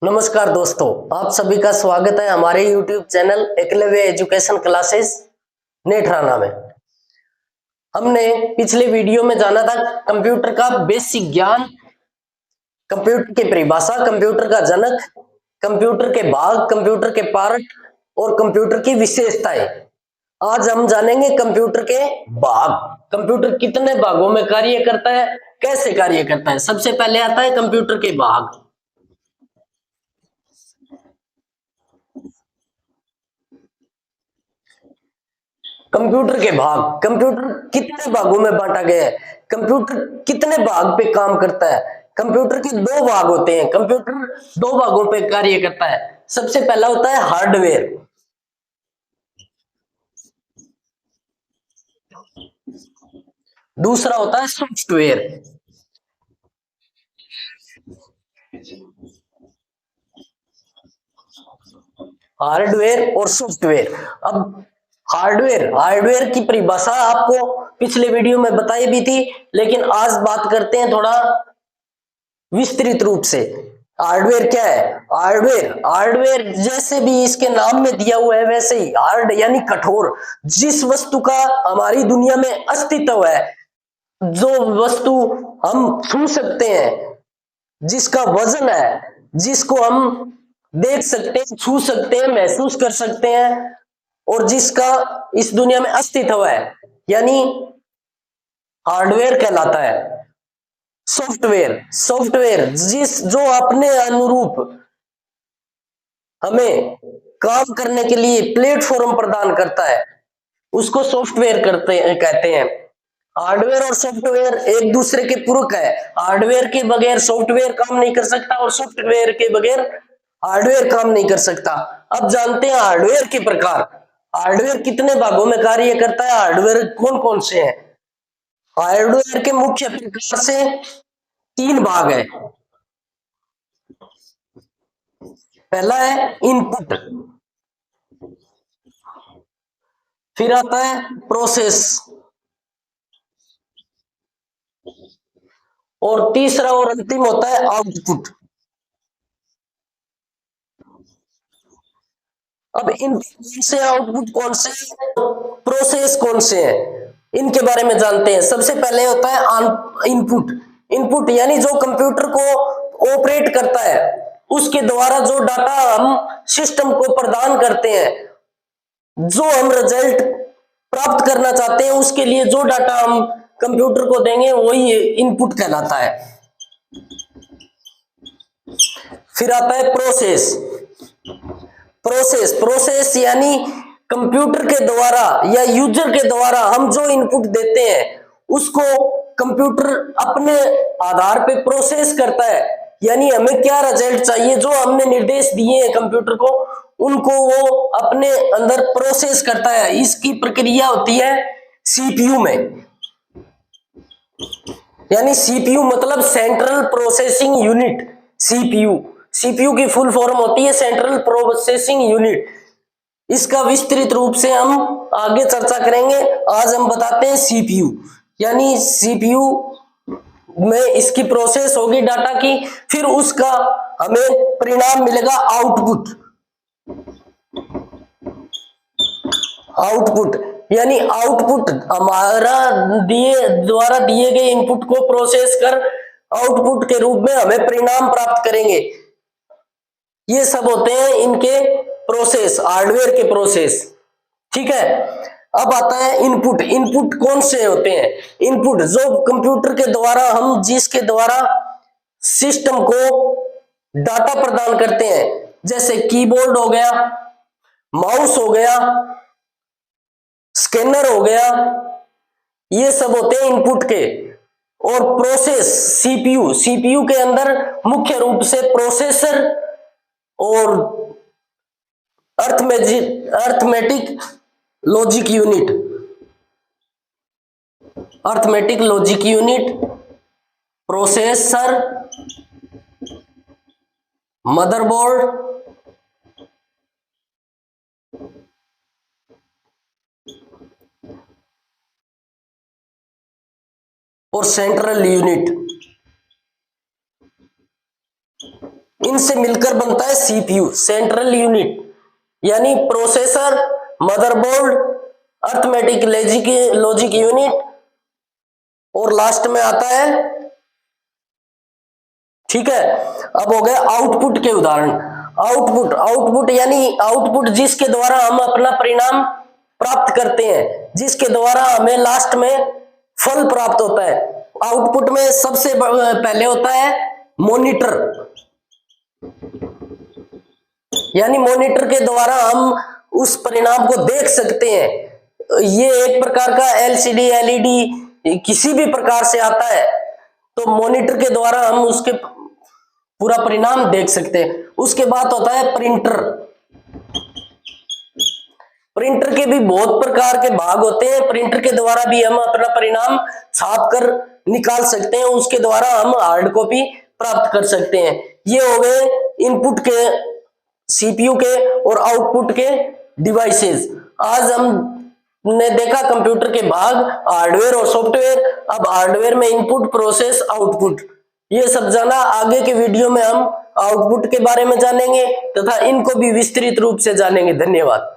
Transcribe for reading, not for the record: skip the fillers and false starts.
नमस्कार दोस्तों, आप सभी का स्वागत है हमारे YouTube channel Eklavya education classes Nethrana में। हमने पिछले वीडियो में जाना था कंप्यूटर का बेसिक ज्ञान, कंप्यूटर की परिभाषा, कंप्यूटर का जनक, कंप्यूटर के भाग, कंप्यूटर के पार्ट और कंप्यूटर की विशेषताएं। आज हम जानेंगे कंप्यूटर के भाग। कंप्यूटर कितने भागों में कार्य करता है, कैसे कार्य करता है। सबसे पहले आता है कंप्यूटर के भाग। कंप्यूटर के भाग, कंप्यूटर कितने भागों में बांटा गया है, कंप्यूटर कितने भाग पे काम करता है। कंप्यूटर के दो भाग होते हैं, कंप्यूटर दो भागों पे कार्य करता है। सबसे पहला होता है हार्डवेयर, दूसरा होता है सॉफ्टवेयर। हार्डवेयर और सॉफ्टवेयर। अब हार्डवेयर की परिभाषा आपको पिछले वीडियो में बताई भी थी, लेकिन आज बात करते हैं थोड़ा विस्तृत रूप से। हार्डवेयर क्या है? हार्डवेयर हार्डवेयर जैसे भी इसके नाम में दिया हुआ है वैसे ही, हार्ड यानी कठोर, जिस वस्तु का हमारी दुनिया में अस्तित्व है, जो वस्तु हम छू सकते हैं, जिसका वजन है, जिसको हम देख सकते हैं, छू सकते हैं, महसूस कर सकते हैं, और जिसका इस दुनिया में अस्तित्व है, यानी हार्डवेयर कहलाता है। सॉफ्टवेयर सॉफ्टवेयर जो अपने अनुरूप हमें काम करने के लिए प्लेटफॉर्म प्रदान करता है, उसको सॉफ्टवेयर कहते हैं। हार्डवेयर और सॉफ्टवेयर एक दूसरे के पूरक है। हार्डवेयर के बगैर सॉफ्टवेयर काम नहीं कर सकता और सॉफ्टवेयर के बगैर हार्डवेयर काम नहीं कर सकता। अब जानते हैं हार्डवेयर के प्रकार। हार्डवेयर कितने भागों में कार्य करता है, हार्डवेयर कौन कौन से हैं। हार्डवेयर के मुख्य प्रकार से तीन भाग है। पहला है इनपुट, फिर आता है प्रोसेस, और तीसरा और अंतिम होता है आउटपुट। अब इनपुट से, आउटपुट कौन से, प्रोसेस कौन से हैं, इनके बारे में जानते हैं। सबसे पहले होता है इनपुट। इनपुट यानी जो कंप्यूटर को ऑपरेट करता है, उसके द्वारा जो डाटा हम सिस्टम को प्रदान करते हैं, जो हम रिजल्ट प्राप्त करना चाहते हैं, उसके लिए जो डाटा हम कंप्यूटर को देंगे वही इनपुट कहलाता है। फिर आता है प्रोसेस। प्रोसेस यानी कंप्यूटर के द्वारा या यूजर के द्वारा हम जो इनपुट देते हैं, उसको कंप्यूटर अपने आधार पे प्रोसेस करता है। यानी हमें क्या रिजल्ट चाहिए, जो हमने निर्देश दिए हैं कंप्यूटर को, उनको वो अपने अंदर प्रोसेस करता है। इसकी प्रक्रिया होती है सीपीयू में। यानी सीपीयू मतलब central processing unit. CPU CPU की फुल फॉर्म होती है सेंट्रल प्रोसेसिंग यूनिट। इसका विस्तृत रूप से हम आगे चर्चा करेंगे। आज हम बताते हैं सीपीयू। यानी सीपीयू में इसकी प्रोसेस होगी डाटा की, फिर उसका हमें परिणाम मिलेगा आउटपुट। आउटपुट यानी आउटपुट हमारा द्वारा दिए गए इनपुट को प्रोसेस कर आउटपुट के रूप में हमें परिणाम प्राप्त करेंगे। ये सब होते हैं इनके प्रोसेस, हार्डवेयर के प्रोसेस। ठीक है। अब आता है इनपुट। इनपुट कौन से होते हैं? इनपुट जो कंप्यूटर के द्वारा हम जिसके द्वारा सिस्टम को डाटा प्रदान करते हैं, जैसे कीबोर्ड हो गया, माउस हो गया, स्कैनर हो गया, ये सब होते हैं इनपुट के। और प्रोसेस सीपीयू, सीपीयू के अंदर मुख्य रूप से प्रोसेसर और arithmetic logic unit, arithmetic logic unit, processor, motherboard, और सेंट्रल यूनिट। इनसे मिलकर बनता है सीपीयू, सेंट्रल यूनिट, यानी processor, motherboard, arithmetic logic unit, और लास्ट में आता है, ठीक है। अब हो गए आउटपुट के उदाहरण। आउटपुट यानी आउटपुट जिसके द्वारा हम अपना परिणाम प्राप्त करते हैं, जिसके द्वारा हमें लास्ट में फल प्राप्त होता है। आउटपुट में सबसे पहले होता है मॉनिटर, यानी मॉनिटर के द्वारा हम उस परिणाम को देख सकते हैं। ये एक प्रकार का एलसीडी, एलईडी किसी भी प्रकार से आता है, तो मॉनिटर के द्वारा हम उसके पूरा परिणाम देख सकते हैं। उसके बाद होता है प्रिंटर। प्रिंटर के भी बहुत प्रकार के भाग होते हैं। प्रिंटर के द्वारा भी हम अपना परिणाम छाप कर निकाल सकते हैं, उसके द्वारा हम हार्ड कॉपी प्राप्त कर सकते हैं। ये हो गए इनपुट के, सीपीयू के और आउटपुट के डिवाइसेस। आज हमने देखा कंप्यूटर के भाग, हार्डवेयर और सॉफ्टवेयर। अब हार्डवेयर में इनपुट, प्रोसेस, आउटपुट, ये सब जाना। आगे के वीडियो में हम आउटपुट के बारे में जानेंगे तथा इनको भी विस्तृत रूप से जानेंगे। धन्यवाद।